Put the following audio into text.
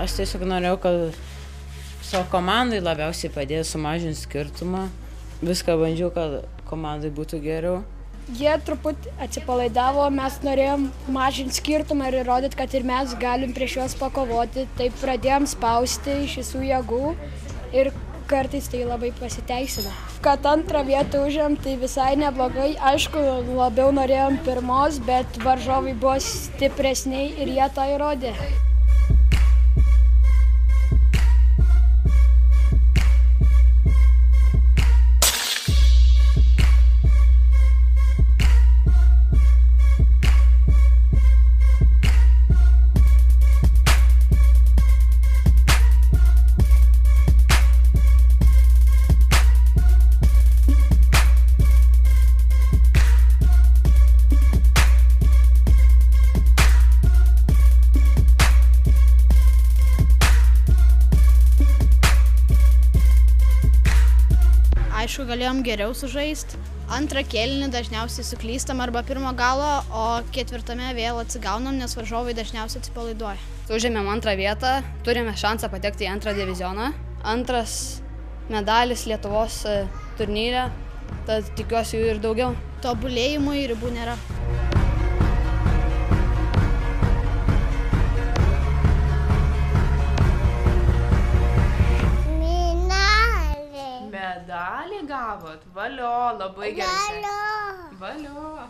Aš tiesiog norėjau, kad savo komandai labiausiai padėjo sumažinti skirtumą. Viską bandžiau, kad komandai būtų geriau. Jie truputį atsipalaidavo, mes norėjom mažinti skirtumą ir įrodyti, kad ir mes galim prieš juos pakovoti. Taip pradėjom spausti iš visų jėgų ir kartais tai labai pasiteisino. Kad antrą vietą užėm, tai visai neblogai. Aišku, labiau norėjom pirmos, bet varžovai buvo stipresniai ir jie tą įrodė. Aišku, galėjom geriau sužaisti. Antrą kėlinį dažniausiai suklystam arba pirmo galo, o ketvirtame vėl atsigaunam, nes varžovai dažniausiai atsipalaiduoja. Užėmėm antrą vietą, turime šansą patekti į antrą divizioną. Antras medalis Lietuvos turnyre, tad tikiuosi jų ir daugiau. Tobulėjimui ribų nėra. Medalį gavot? Valio, labai gerai. Valio.